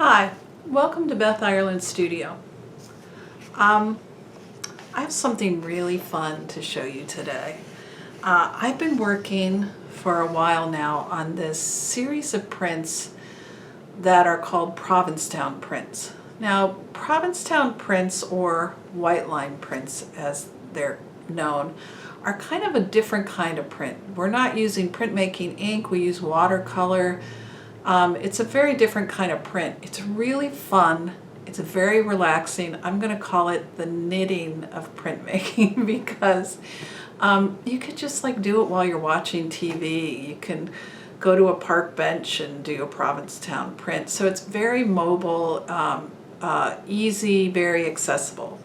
Hi, welcome to Beth Ireland's studio. I have something really fun to show you today. I've been working for a while now on this series of prints that are called Provincetown prints. Now, Provincetown prints, or white line prints as they're known, are kind of a different kind of print. We're not using printmaking ink, we use watercolor. It's a very different kind of print. It's really fun. It's very relaxing. I'm going to call it the knitting of printmaking because you could just like do it while you're watching TV. You can go to a park bench and do a Provincetown print. So it's very mobile, easy, very accessible.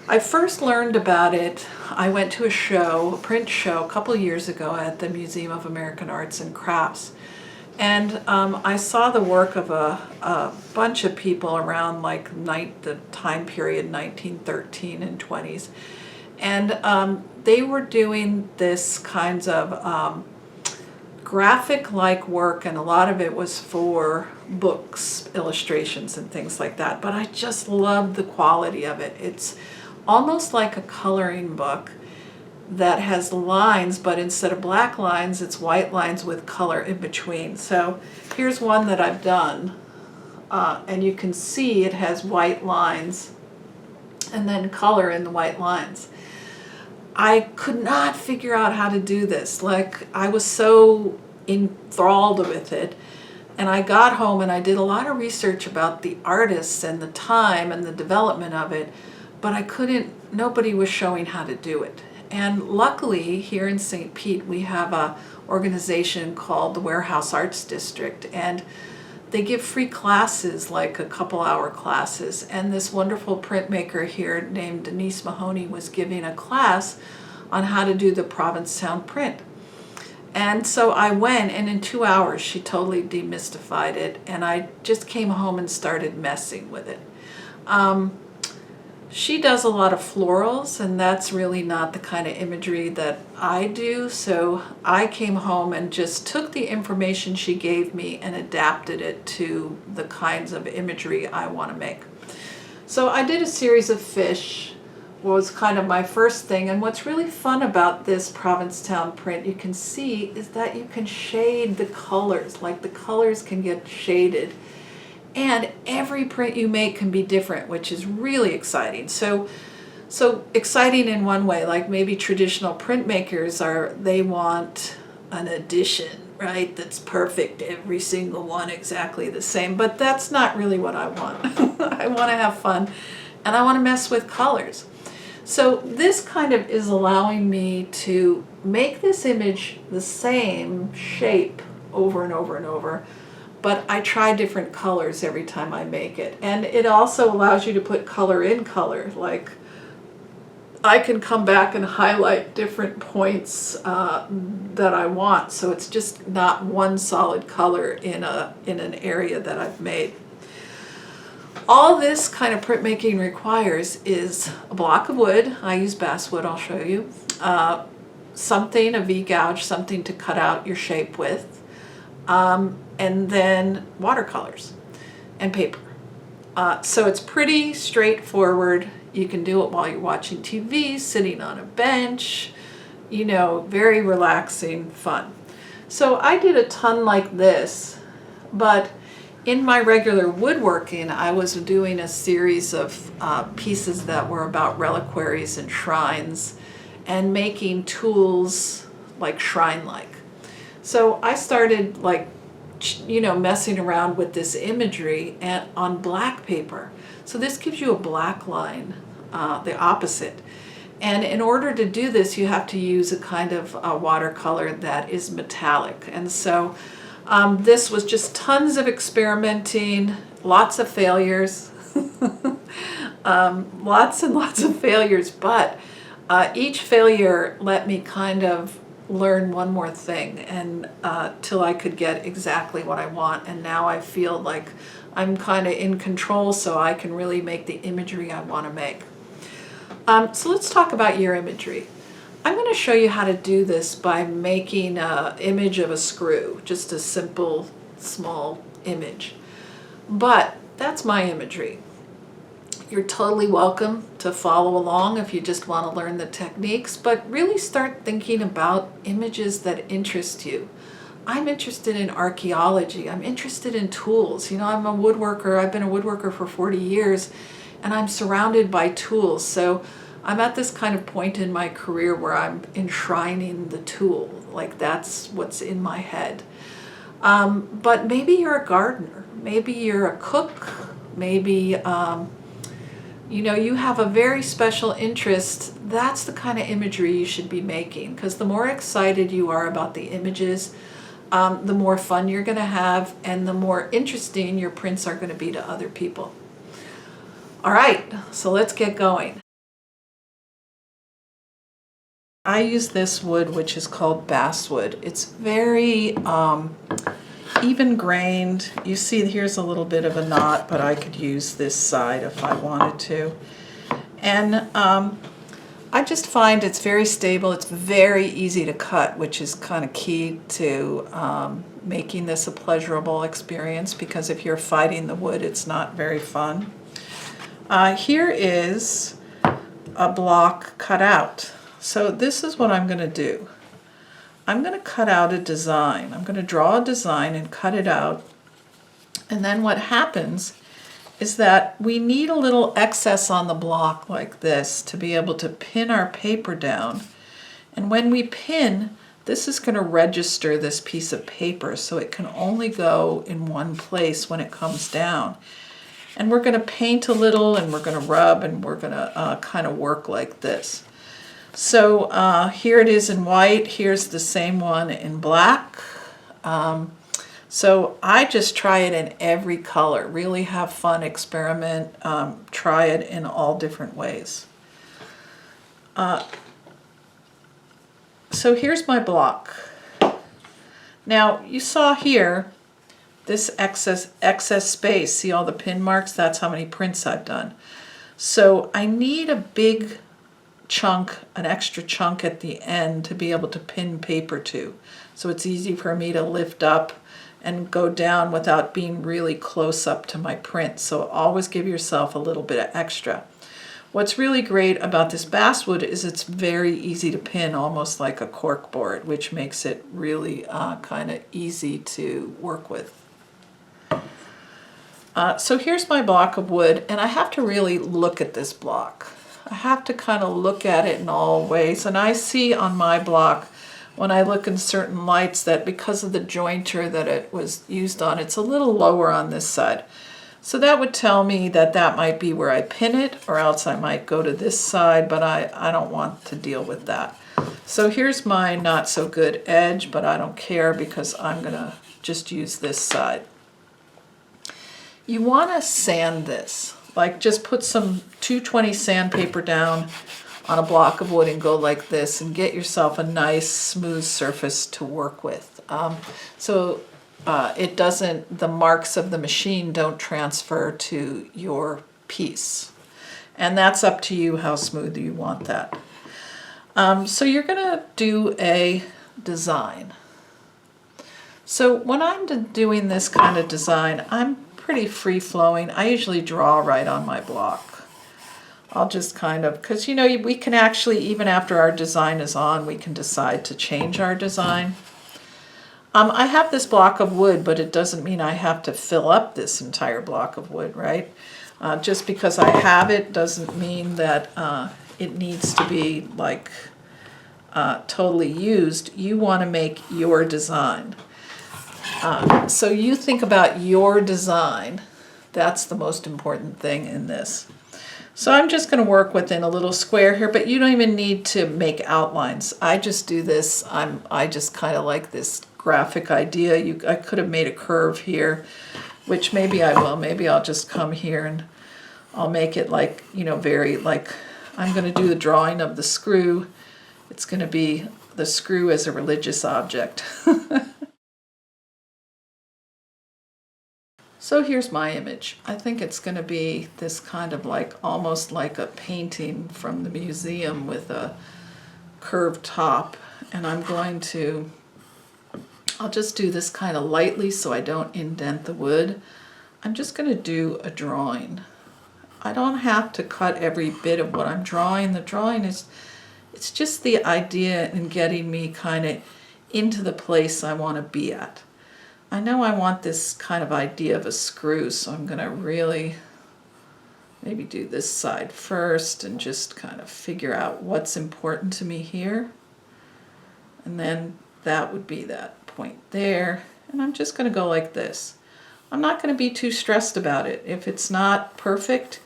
I first learned about it, I went to a print show a couple years ago at the Museum of American Arts and Crafts. And I saw the work of a bunch of people around like the time period 1913 and 20s. And they were doing this kinds of graphic-like work, and a lot of it was for books, illustrations, and things like that. But I just loved the quality of it. It's almost like a coloring book that has lines, but instead of black lines, it's white lines with color in between. So here's one that I've done, and you can see it has white lines and then color in the white lines. I could not figure out how to do this. Like, I was so enthralled with it, and I got home and I did a lot of research about the artists and the time and the development of it, but nobody was showing how to do it. And luckily, here in St. Pete, we have an organization called the Warehouse Arts District, and they give free classes, like a couple-hour classes. And this wonderful printmaker here named Denise Mahoney was giving a class on how to do the Provincetown print. And so I went, and in 2 hours, she totally demystified it, and I just came home and started messing with it. She does a lot of florals, and that's really not the kind of imagery that I do. So I came home and just took the information she gave me and adapted it to the kinds of imagery I want to make. So I did a series of fish, was kind of my first thing. And what's really fun about this Provincetown print, you can see, is that you can shade the colors. Like, the colors can get shaded. And every print you make can be different, which is really exciting. So exciting in one way, like maybe traditional printmakers they want an edition, right? That's perfect, every single one exactly the same. But that's not really what I want. I want to have fun, and I want to mess with colors. So this kind of is allowing me to make this image the same shape over and over and over, but I try different colors every time I make it. And it also allows you to put color in color. Like, I can come back and highlight different points that I want, so it's just not one solid color in an area that I've made. All this kind of printmaking requires is a block of wood. I use basswood, I'll show you. A V-gouge, something to cut out your shape with. And then watercolors and paper. So it's pretty straightforward. You can do it while you're watching TV, sitting on a bench, very relaxing, fun. So I did a ton like this, but in my regular woodworking, I was doing a series of pieces that were about reliquaries and shrines and making tools like shrine-like. So I started messing around with this imagery on black paper. So this gives you a black line, the opposite. And in order to do this, you have to use a kind of watercolor that is metallic. And so this was just tons of experimenting, lots of failures, lots and lots of failures, but each failure let me kind of learn one more thing, and till I could get exactly what I want. And now I feel like I'm kind of in control, so I can really make the imagery I want to make. So let's talk about your imagery. I'm going to show you how to do this by making an image of a screw, just a simple, small image. But that's my imagery. You're totally welcome to follow along if you just want to learn the techniques, but really start thinking about images that interest you. I'm interested in archaeology. I'm interested in tools. You know, I'm a woodworker. I've been a woodworker for 40 years, and I'm surrounded by tools. So I'm at this kind of point in my career where I'm enshrining the tool. Like, that's what's in my head. But maybe you're a gardener. Maybe you're a cook. Maybe you know, you have a very special interest. That's the kind of imagery you should be making, because the more excited you are about the images, the more fun you're going to have, and the more interesting your prints are going to be to other people. All right, so let's get going. I use this wood, which is called basswood. It's very even grained. You see here's a little bit of a knot, but I could use this side if I wanted to. And I just find it's very stable. It's very easy to cut, which is kind of key to making this a pleasurable experience, because if you're fighting the wood, it's not very fun. Here is a block cut out. So this is what I'm going to do. I'm going to cut out a design. I'm going to draw a design and cut it out. And then what happens is that we need a little excess on the block like this to be able to pin our paper down. And when we pin, this is going to register this piece of paper, so it can only go in one place when it comes down. And we're going to paint a little, and we're going to rub, and we're going to kind of work like this. So here it is in white. Here's the same one in black. So I just try it in every color. Really have fun, experiment, try it in all different ways. So here's my block. Now you saw here this excess space. See all the pin marks? That's how many prints I've done. So I need a big chunk, an extra chunk at the end to be able to pin paper to. So it's easy for me to lift up and go down without being really close up to my print. So always give yourself a little bit of extra. What's really great about this basswood is it's very easy to pin, almost like a cork board, which makes it really kind of easy to work with. So here's my block of wood, and I have to really look at this block. I have to kind of look at it in all ways, and I see on my block when I look in certain lights that because of the jointer that it was used on, it's a little lower on this side. So that would tell me that that might be where I pin it, or else I might go to this side, but I don't want to deal with that. So here's my not so good edge, but I don't care because I'm gonna just use this side. You wanna sand this. Like just put some 220 sandpaper down on a block of wood and go like this and get yourself a nice smooth surface to work with. So it doesn't, the marks of the machine don't transfer to your piece. And that's up to you how smooth you want that. So you're gonna do a design. So when I'm doing this kind of design, I'm pretty free-flowing. I usually draw right on my block. I'll just kind of, because you know, we can actually, even after our design is on, we can decide to change our design. I have this block of wood, but it doesn't mean I have to fill up this entire block of wood, right? Just because I have it doesn't mean that it needs to be like totally used. You want to make your design. So you think about your design. That's the most important thing in this. So I'm just going to work within a little square here, but you don't even need to make outlines. I just do this. I just kind of like this graphic idea. I could have made a curve here, which maybe I will. Maybe I'll just come here and I'll make it like, you know, very like, I'm going to do the drawing of the screw. It's going to be the screw as a religious object. So here's my image. I think it's going to be this kind of like, almost like a painting from the museum with a curved top. And I'm going to, I'll just do this kind of lightly so I don't indent the wood. I'm just going to do a drawing. I don't have to cut every bit of what I'm drawing. The drawing is, it's just the idea in getting me kind of into the place I want to be at. I know I want this kind of idea of a screw, so I'm going to really maybe do this side first and just kind of figure out what's important to me here. And then that would be that point there. And I'm just going to go like this. I'm not going to be too stressed about it. If it's not perfect,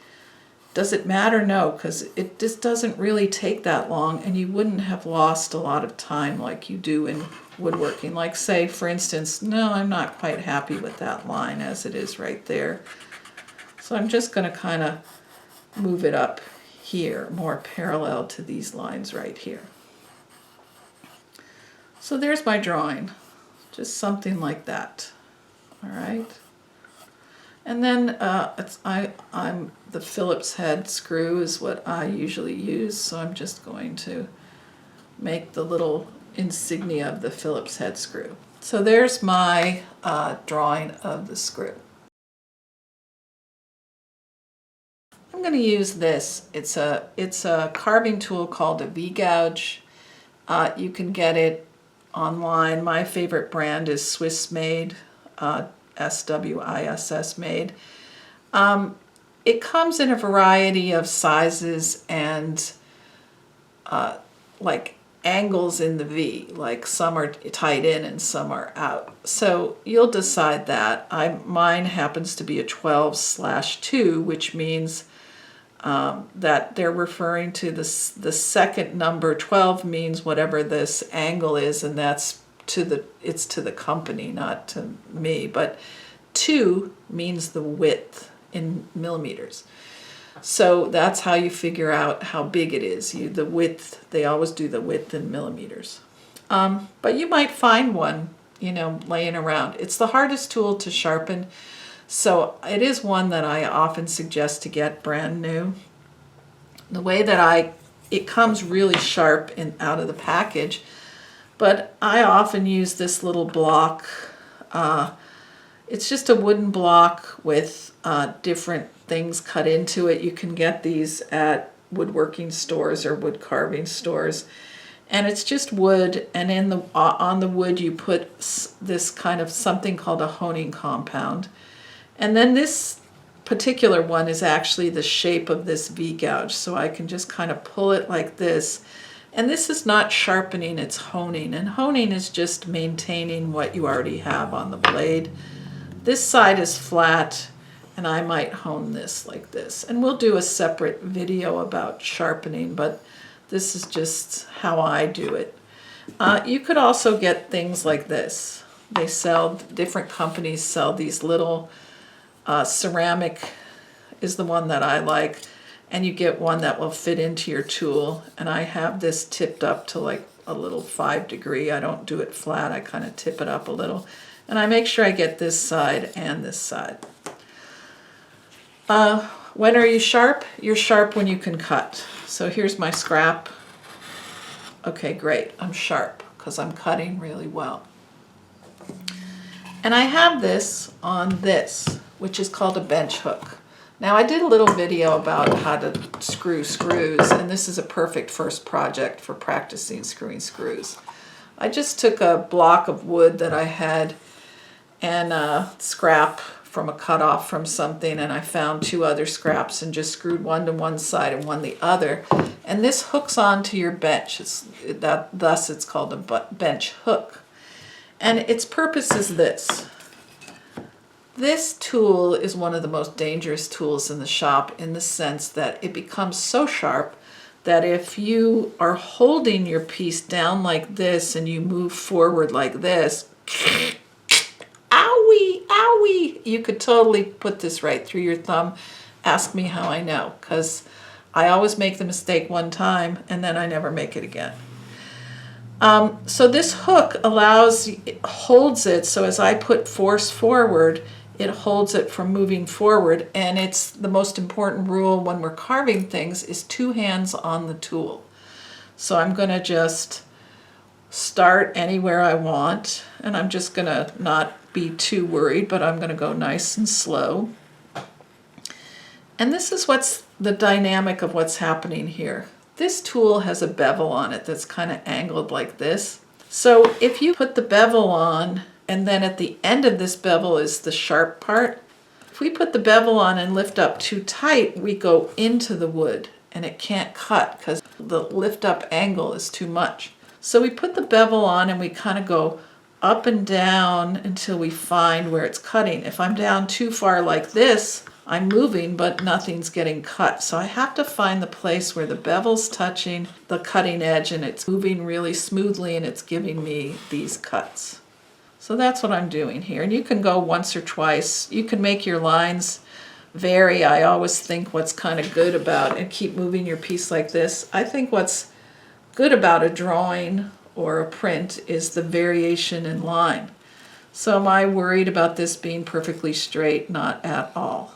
does it matter? No, because it just doesn't really take that long, and you wouldn't have lost a lot of time like you do in woodworking. Like say, for instance, no, I'm not quite happy with that line as it is right there. So I'm just going to kind of move it up here, more parallel to these lines right here. So there's my drawing, just something like that. All right. And then the Phillips head screw is what I usually use, so I'm just going to make the little insignia of the Phillips head screw. So there's my drawing of the screw. I'm going to use this. It's a carving tool called a V-gouge. You can get it online. My favorite brand is Swiss made. SWISS made. It comes in a variety of sizes and like angles in the V, like some are tied in and some are out. So you'll decide that. Mine happens to be a 12/2, which means that they're referring to the second number. 12 means whatever this angle is, and that's it's to the company, not to me, but 2 means the width in millimeters. So that's how you figure out how big it is. The width, they always do the width in millimeters. But you might find one, laying around. It's the hardest tool to sharpen, so it is one that I often suggest to get brand new. The way that it comes really sharp out of the package. But I often use this little block. It's just a wooden block with different things cut into it. You can get these at woodworking stores or wood carving stores. And it's just wood, and on the wood you put this kind of something called a honing compound. And then this particular one is actually the shape of this V-gouge, so I can just kind of pull it like this. And this is not sharpening, it's honing. And honing is just maintaining what you already have on the blade. This side is flat, and I might hone this like this. And we'll do a separate video about sharpening, but this is just how I do it. You could also get things like this. Different companies sell these little ceramic is the one that I like. And you get one that will fit into your tool. And I have this tipped up to like a little 5 degree. I don't do it flat. I kind of tip it up a little. And I make sure I get this side and this side. When are you sharp? You're sharp when you can cut. So here's my scrap. Okay, great. I'm sharp because I'm cutting really well. And I have this on this, which is called a bench hook. Now I did a little video about how to screw screws, and this is a perfect first project for practicing screwing screws. I just took a block of wood that I had and a scrap from a cutoff from something, and I found 2 other scraps and just screwed one to one side and one the other. And this hooks onto your bench. Thus it's called a bench hook. And its purpose is this. This tool is one of the most dangerous tools in the shop in the sense that it becomes so sharp that if you are holding your piece down like this and you move forward like this, owie, owie, you could totally put this right through your thumb. Ask me how I know, because I always make the mistake one time and then I never make it again. So this hook holds it, so as I put force forward, it holds it from moving forward, and it's the most important rule when we're carving things is 2 hands on the tool. So I'm going to just start anywhere I want, and I'm just gonna not be too worried, but I'm gonna go nice and slow. And this is what's the dynamic of what's happening here. This tool has a bevel on it that's kind of angled like this. So if you put the bevel on, and then at the end of this bevel is the sharp part, if we put the bevel on and lift up too tight, we go into the wood and it can't cut because the lift up angle is too much. So we put the bevel on and we kind of go up and down until we find where it's cutting. If I'm down too far like this, I'm moving, but nothing's getting cut. So I have to find the place where the bevel's touching the cutting edge and it's moving really smoothly and it's giving me these cuts. So that's what I'm doing here. And you can go once or twice. You can make your lines vary. I always think what's kind of good about, and keep moving your piece like this. I think what's good about a drawing or a print is the variation in line. So am I worried about this being perfectly straight? Not at all.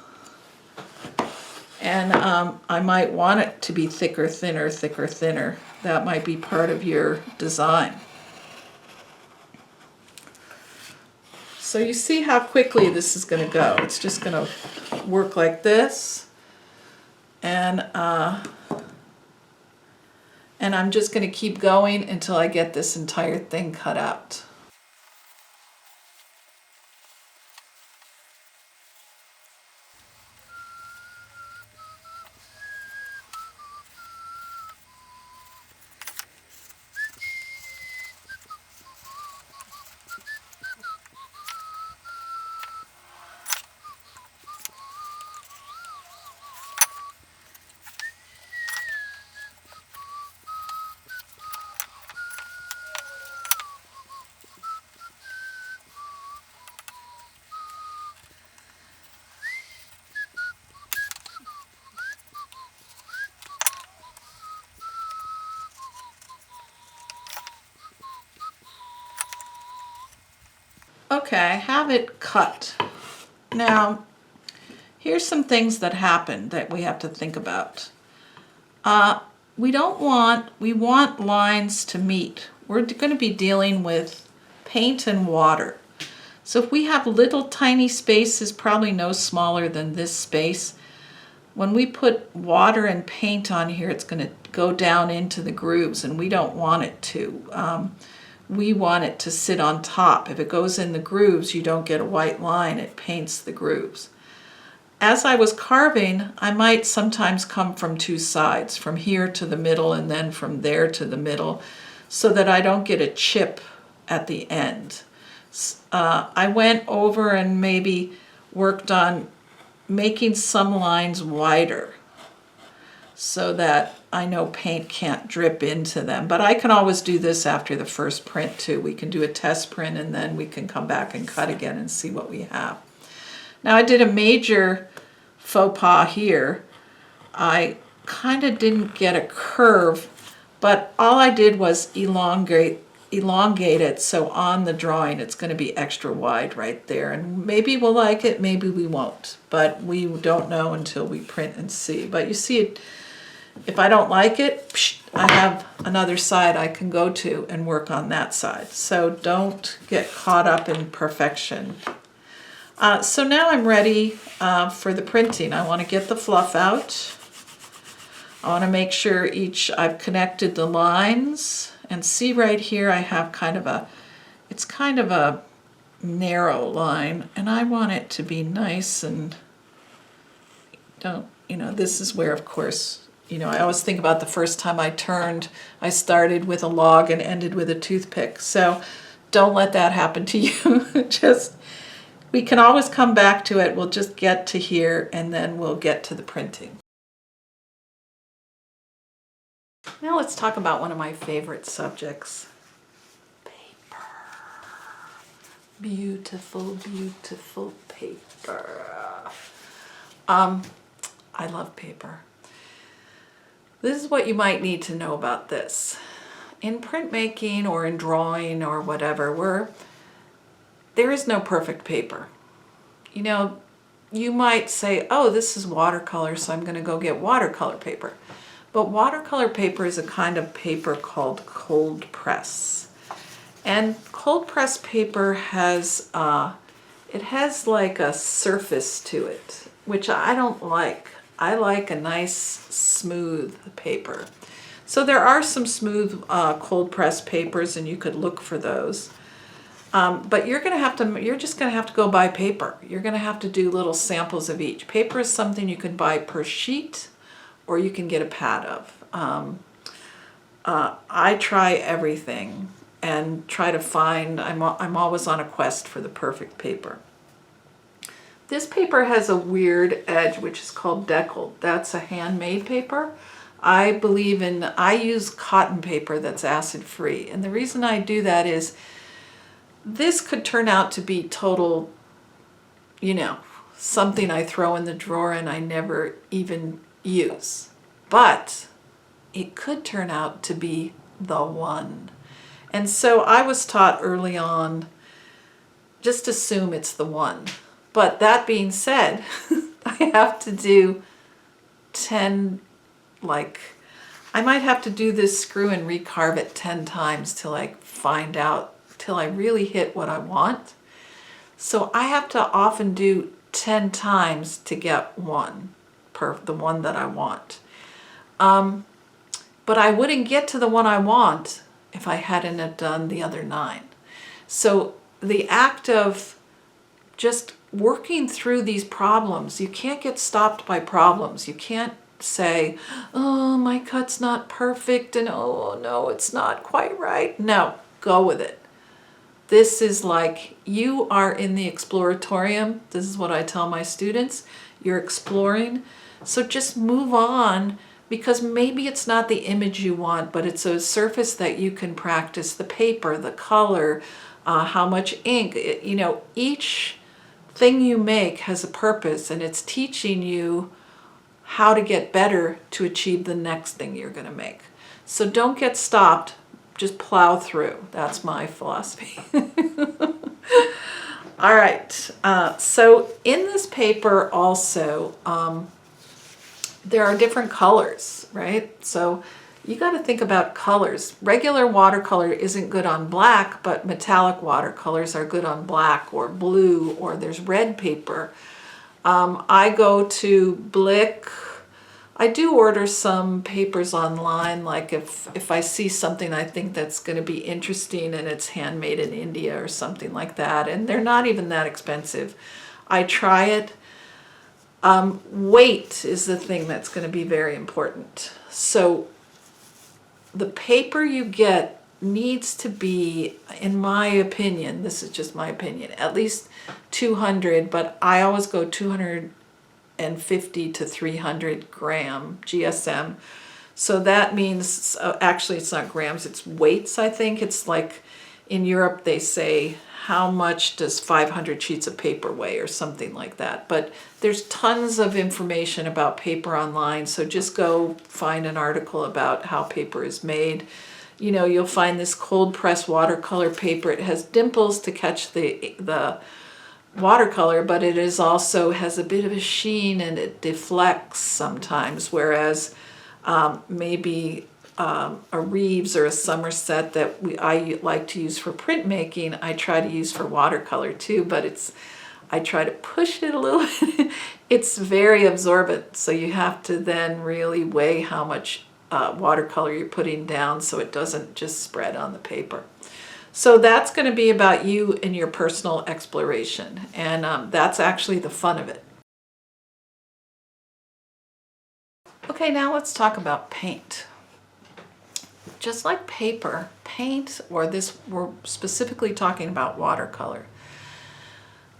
And I might want it to be thicker, thinner, thicker, thinner. That might be part of your design. So you see how quickly this is going to go. It's just going to work like this. And I'm just going to keep going until I get this entire thing cut out. Okay, I have it cut. Now, here's some things that happen that we have to think about. We want lines to meet. We're going to be dealing with paint and water. So if we have little tiny spaces, probably no smaller than this space, when we put water and paint on here, it's going to go down into the grooves, and we don't want it to. We want it to sit on top. If it goes in the grooves, you don't get a white line. It paints the grooves. As I was carving, I might sometimes come from two sides, from here to the middle and then from there to the middle, so that I don't get a chip at the end. I went over and maybe worked on making some lines wider so that I know paint can't drip into them. But I can always do this after the first print too. We can do a test print and then we can come back and cut again and see what we have. Now I did a major faux pas here. I kind of didn't get a curve, but all I did was elongate it, so on the drawing it's going to be extra wide right there. And maybe we'll like it, maybe we won't, but we don't know until we print and see. But you see it. If I don't like it, I have another side I can go to and work on that side. So don't get caught up in perfection. So now I'm ready for the printing. I want to get the fluff out. I want to make sure I've connected the lines. And see right here I have it's kind of a narrow line, and I want it to be nice and this is where, of course, I always think about the first time I turned, I started with a log and ended with a toothpick. So don't let that happen to you. We can always come back to it. We'll just get to here and then we'll get to the printing. Now let's talk about one of my favorite subjects, paper. Beautiful, beautiful paper. I love paper. This is what you might need to know about this. In printmaking or in drawing or whatever, there is no perfect paper. You might say, oh, this is watercolor, so I'm going to go get watercolor paper. But watercolor paper is a kind of paper called cold press. And cold press paper has, it has like a surface to it, which I don't like. I like a nice smooth paper. So there are some smooth cold press papers, and you could look for those. But you're just gonna have to go buy paper. You're gonna have to do little samples of each. Paper is something you can buy per sheet, or you can get a pad of. I try everything and try to find, I'm always on a quest for the perfect paper. This paper has a weird edge, which is called deckled. That's a handmade paper. I use cotton paper that's acid free. And the reason I do that is this could turn out to be total, something I throw in the drawer and I never even use. But it could turn out to be the one. And so I was taught early on, just assume it's the one. But that being said, I have to do 10, I might have to do this screw and recarve it 10 times till I find out, till I really hit what I want. So I have to often do 10 times to get the one that I want. But I wouldn't get to the one I want if I hadn't have done the other 9. So the act of just working through these problems, you can't get stopped by problems. You can't say, oh, my cut's not perfect, and oh no, it's not quite right. No, go with it. This is like you are in the exploratorium. This is what I tell my students. You're exploring. So just move on, because maybe it's not the image you want, but it's a surface that you can practice, the paper, the color, how much ink. Each thing you make has a purpose, and it's teaching you how to get better to achieve the next thing you're going to make. So don't get stopped, just plow through. That's my philosophy. All right, so in this paper also, there are different colors, right? So you got to think about colors. Regular watercolor isn't good on black, but metallic watercolors are good on black or blue, or there's red paper. I go to Blick. I do order some papers online, like if I see something I think that's going to be interesting and it's handmade in India or something like that, and they're not even that expensive. I try it. Weight is the thing that's going to be very important. So the paper you get needs to be, in my opinion, this is just my opinion, at least 200, but I always go 250 to 300 gram GSM. So that means, actually it's not grams, it's weights, I think. It's like in Europe they say, how much does 500 sheets of paper weigh, or something like that. But there's tons of information about paper online, so just go find an article about how paper is made. You'll find this cold press watercolor paper. It has dimples to catch the watercolor, but it is also has a bit of a sheen and it deflects sometimes, whereas maybe a Reeves or a Somerset that I like to use for printmaking, I try to use for watercolor too, but I try to push it a little bit. It's very absorbent, so you have to then really weigh how much watercolor you're putting down so it doesn't just spread on the paper. So that's going to be about you and your personal exploration, and that's actually the fun of it. Okay, now let's talk about paint. Just like paper, paint, or this, we're specifically talking about watercolor.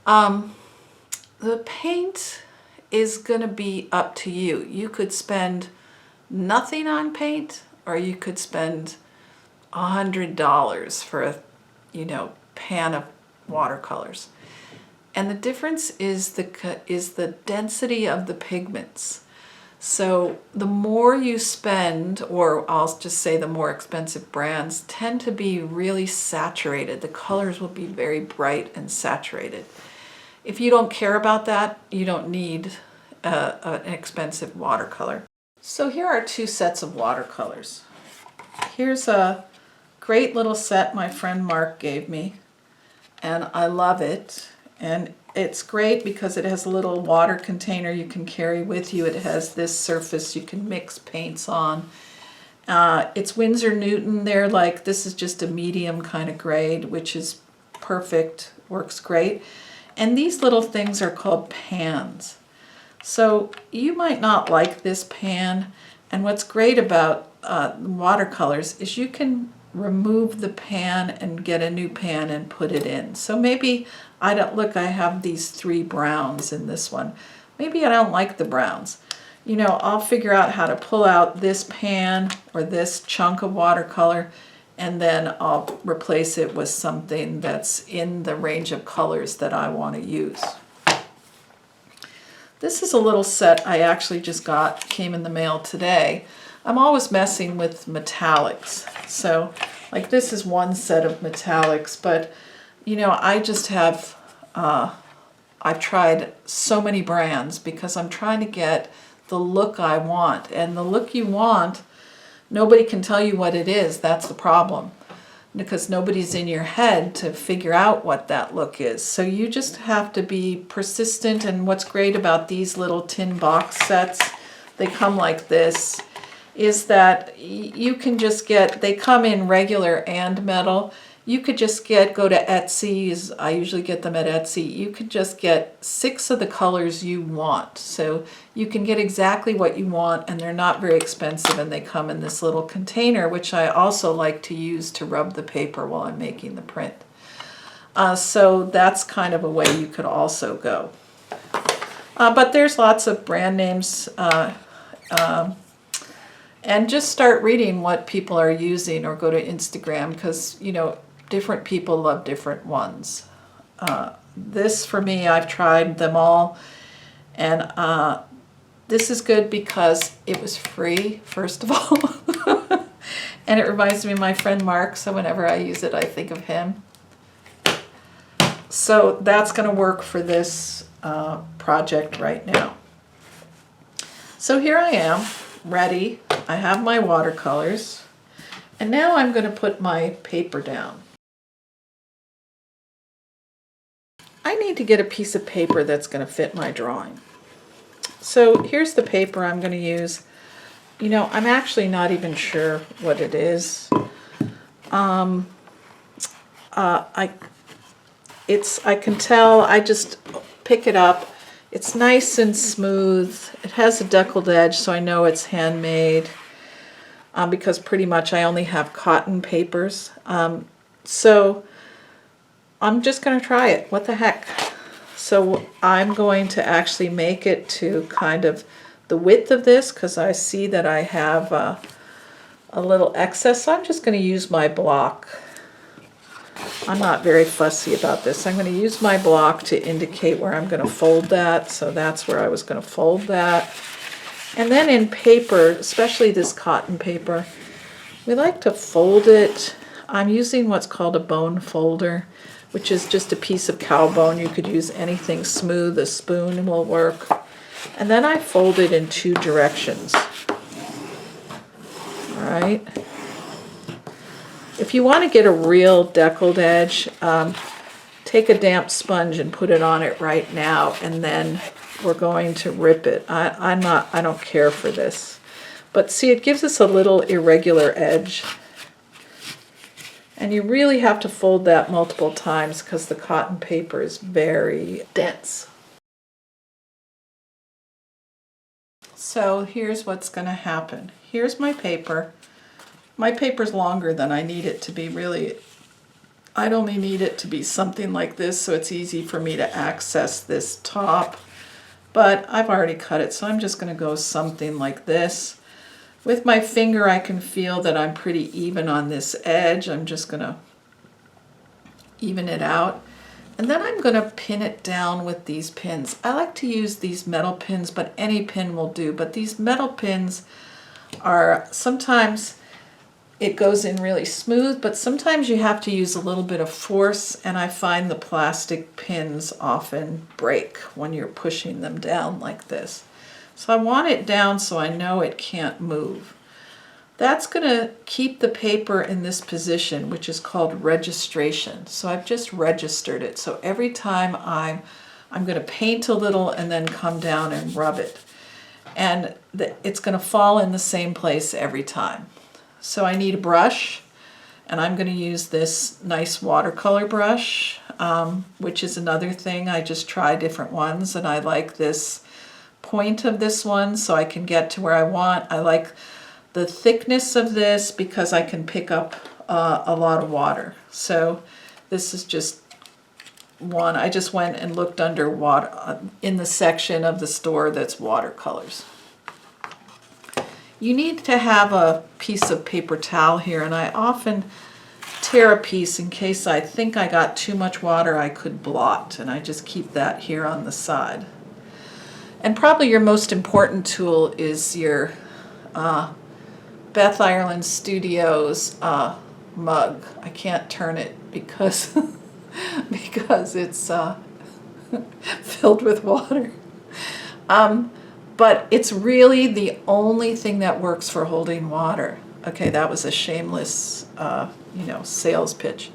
The paint is going to be up to you. You could spend nothing on paint, or you could spend $100 for a pan of watercolors. And the difference is the density of the pigments. So the more you spend, or I'll just say the more expensive brands, tend to be really saturated. The colors will be very bright and saturated. If you don't care about that, you don't need an expensive watercolor. So here are 2 sets of watercolors. Here's a great little set my friend Mark gave me, and I love it. And it's great because it has a little water container you can carry with you. It has this surface you can mix paints on. It's Winsor Newton. This is just a medium kind of grade, which is perfect, works great. And these little things are called pans. So you might not like this pan, and what's great about watercolors is you can remove the pan and get a new pan and put it in. So maybe I have these 3 browns in this one. Maybe I don't like the browns. I'll figure out how to pull out this pan or this chunk of watercolor, and then I'll replace it with something that's in the range of colors that I want to use. This is a little set I actually just came in the mail today. I'm always messing with metallics. So like this is one set of metallics, but I just have, I've tried so many brands because I'm trying to get the look I want. And the look you want, nobody can tell you what it is. That's the problem, because nobody's in your head to figure out what that look is. So you just have to be persistent. And what's great about these little tin box sets, they come like this, is that you can just they come in regular and metal. You could just go to Etsy, I usually get them at Etsy. You could just get 6 of the colors you want. So you can get exactly what you want, and they're not very expensive, and they come in this little container, which I also like to use to rub the paper while I'm making the print. So that's kind of a way you could also go. But there's lots of brand names, and just start reading what people are using, or go to Instagram, because different people love different ones. This, for me, I've tried them all, and this is good because it was free, first of all, and it reminds me of my friend Mark, so whenever I use it I think of him. So that's going to work for this project right now. So here I am, ready. I have my watercolors, and now I'm going to put my paper down. I need to get a piece of paper that's going to fit my drawing. So here's the paper I'm going to use. I'm actually not even sure what it is. I can tell. I just pick it up. It's nice and smooth. It has a deckled edge, so I know it's handmade, because pretty much I only have cotton papers. So I'm just going to try it. What the heck? So I'm going to actually make it to kind of the width of this, because I see that I have a little excess. So I'm just going to use my block. I'm not very fussy about this. I'm going to use my block to indicate where I'm going to fold that. So that's where I was going to fold that. And then in paper, especially this cotton paper, we like to fold it. I'm using what's called a bone folder, which is just a piece of cow bone. You could use anything smooth. A spoon will work. And then I fold it in 2 directions. All right. If you want to get a real deckled edge, take a damp sponge and put it on it right now, and then we're going to rip it. I don't care for this. But see, it gives us a little irregular edge. And you really have to fold that multiple times because the cotton paper is very dense. So here's what's going to happen. Here's my paper. My paper's longer than I need it to be, really. I'd only need it to be something like this, so it's easy for me to access this top. But I've already cut it, so I'm just going to go something like this. With my finger, I can feel that I'm pretty even on this edge. I'm just going to even it out. And then I'm going to pin it down with these pins. I like to use these metal pins, but any pin will do. But these metal pins are sometimes it goes in really smooth, but sometimes you have to use a little bit of force, and I find the plastic pins often break when you're pushing them down like this. So I want it down so I know it can't move. That's going to keep the paper in this position, which is called registration. So I've just registered it. So every time I'm going to paint a little and then come down and rub it. And it's going to fall in the same place every time. So I need a brush, and I'm going to use this nice watercolor brush, which is another thing. I just try different ones, and I like this point of this one so I can get to where I want. I like the thickness of this because I can pick up a lot of water. So this is just one. I just went and looked under water in the section of the store that's watercolors. You need to have a piece of paper towel here, and I often tear a piece in case I think I got too much water I could blot, and I just keep that here on the side. And probably your most important tool is your Beth Ireland Studios mug. I can't turn it because because it's filled with water. But it's really the only thing that works for holding water. Okay, that was a shameless, sales pitch.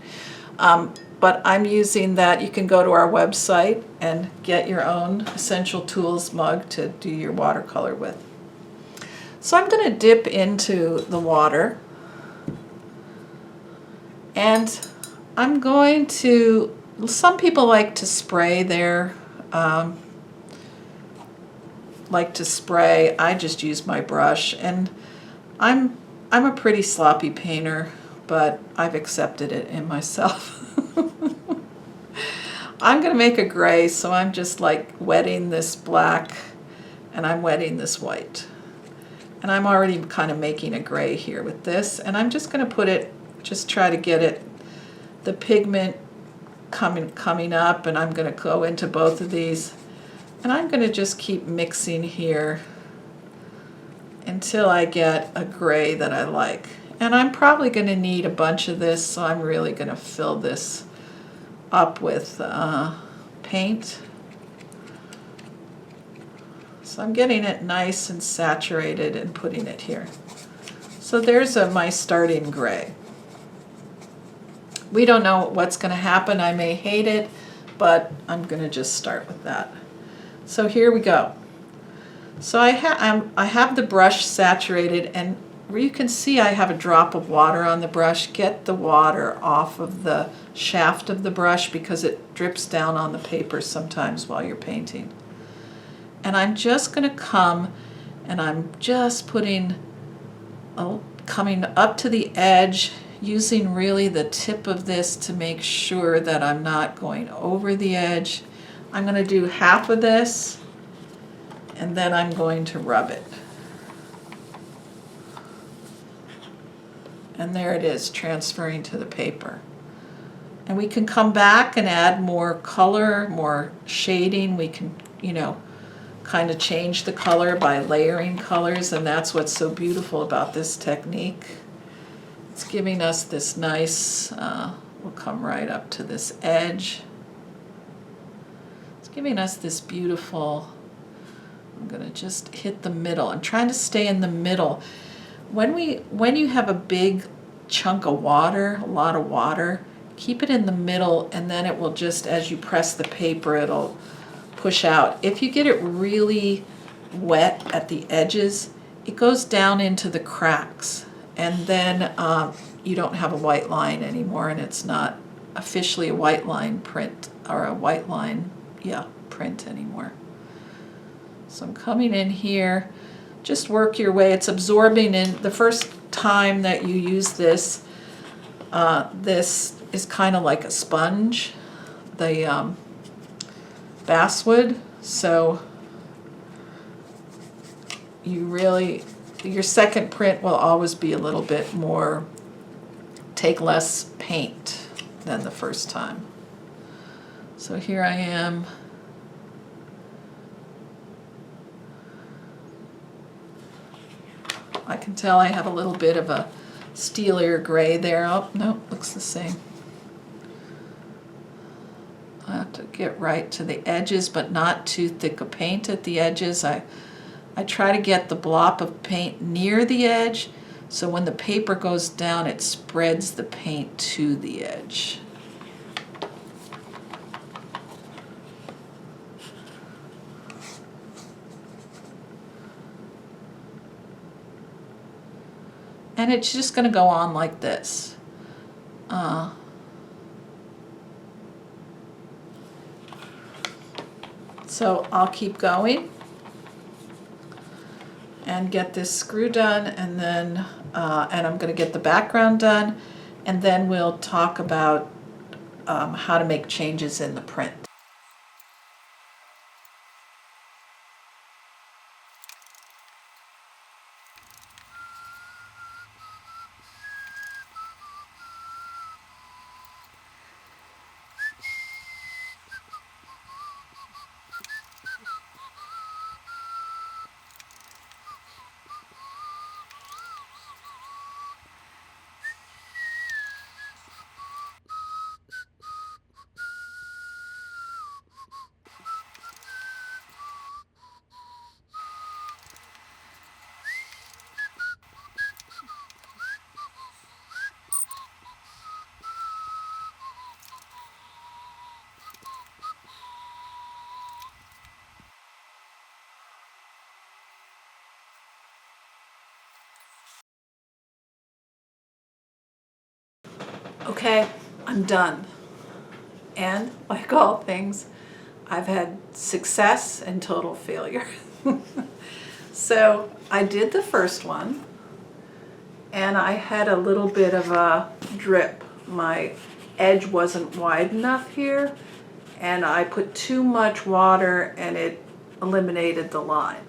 But I'm using that. You can go to our website and get your own Essential Tools mug to do your watercolor with. So I'm going to dip into the water, and I'm going to, some people like to spray their, I just use my brush, and I'm a pretty sloppy painter, but I've accepted it in myself. I'm going to make a gray, so I'm just like wetting this black, and I'm wetting this white. And I'm already kind of making a gray here with this, and I'm just going to put it, just try to get it, the pigment coming up, and I'm going to go into both of these, and I'm going to just keep mixing here until I get a gray that I like. And I'm probably going to need a bunch of this, so I'm really going to fill this up with paint. So I'm getting it nice and saturated and putting it here. So there's my starting gray. We don't know what's going to happen. I may hate it, but I'm going to just start with that. So here we go. So I have the brush saturated, and you can see I have a drop of water on the brush. Get the water off of the shaft of the brush because it drips down on the paper sometimes while you're painting. And I'm just going to come, and I'm just putting, coming up to the edge, using really the tip of this to make sure that I'm not going over the edge. I'm going to do half of this, and then I'm going to rub it. And there it is, transferring to the paper. And we can come back and add more color, more shading. We can, kind of change the color by layering colors, and that's what's so beautiful about this technique. It's giving us this nice, we'll come right up to this edge. It's giving us this beautiful, I'm going to just hit the middle. I'm trying to stay in the middle. When you have a big chunk of water, a lot of water, keep it in the middle, and then it will just, as you press the paper, it'll push out. If you get it really wet at the edges, it goes down into the cracks, and then you don't have a white line anymore, and it's not officially a white line print, or a white line, print anymore. So I'm coming in here, just work your way. It's absorbing in. The first time that you use this, this is kind of like a sponge, the basswood, so your second print will always be a little bit more, take less paint than the first time. So here I am. I can tell I have a little bit of a steelier gray there. Oh, no, looks the same. I have to get right to the edges, but not too thick a paint at the edges. I try to get the blob of paint near the edge So when the paper goes down, it spreads the paint to the edge. And it's just going to go on like this. So I'll keep going and get this screw done, and then I'm going to get the background done, and then we'll talk about how to make changes in the print. Okay, I'm done. And like all things, I've had success and total failure. So I did the first one, and I had a little bit of a drip. My edge wasn't wide enough here, and I put too much water and it eliminated the line.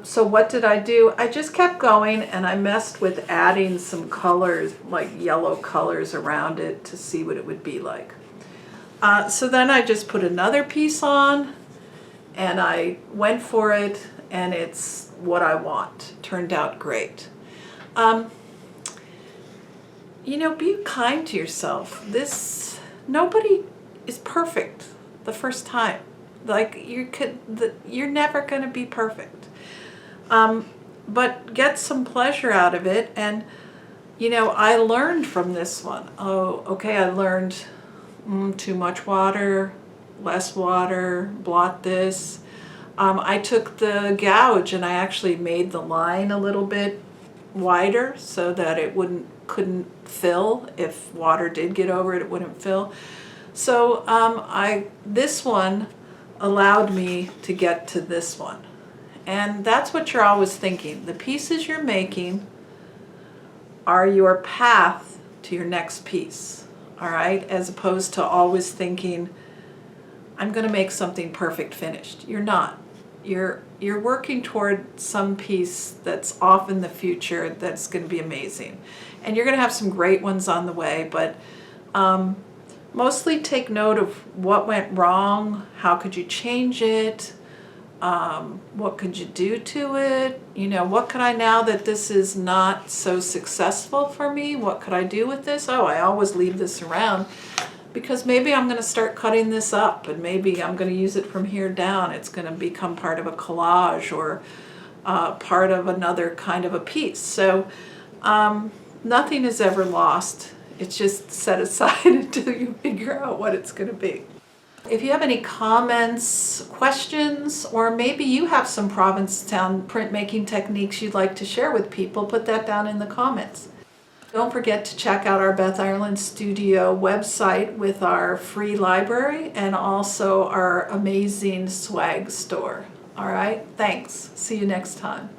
So what did I do? I just kept going, and I messed with adding some colors, like yellow colors around it, to see what it would be like. So then I just put another piece on, and I went for it, and it's what I want. Turned out great. You know, be kind to yourself. Nobody is perfect the first time. Like, you're never going to be perfect. But get some pleasure out of it. And, you know, I learned from this one. Oh, okay, I learned too much water, less water, blot this. I took the gouge and I actually made the line a little bit wider so that it couldn't fill. If water did get over it, it wouldn't fill. So this one allowed me to get to this one. And that's what you're always thinking. The pieces you're making are your path to your next piece, all right? As opposed to always thinking, I'm going to make something perfect finished. You're not. You're working toward some piece that's off in the future that's going to be amazing. And you're going to have some great ones on the way, but mostly take note of what went wrong, how could you change it, what could you do to it, you know, what could I, now that this is not so successful for me, what could I do with this? Oh, I always leave this around because maybe I'm going to start cutting this up, and maybe I'm going to use it from here down. It's going to become part of a collage or part of another kind of a piece. So nothing is ever lost. It's just set aside until you figure out what it's going to be. If you have any comments, questions, or maybe you have some Provincetown printmaking techniques you'd like to share with people, put that down in the comments. Don't forget to check out our Beth Ireland Studio website with our free library and also our amazing swag store. All right, thanks. See you next time.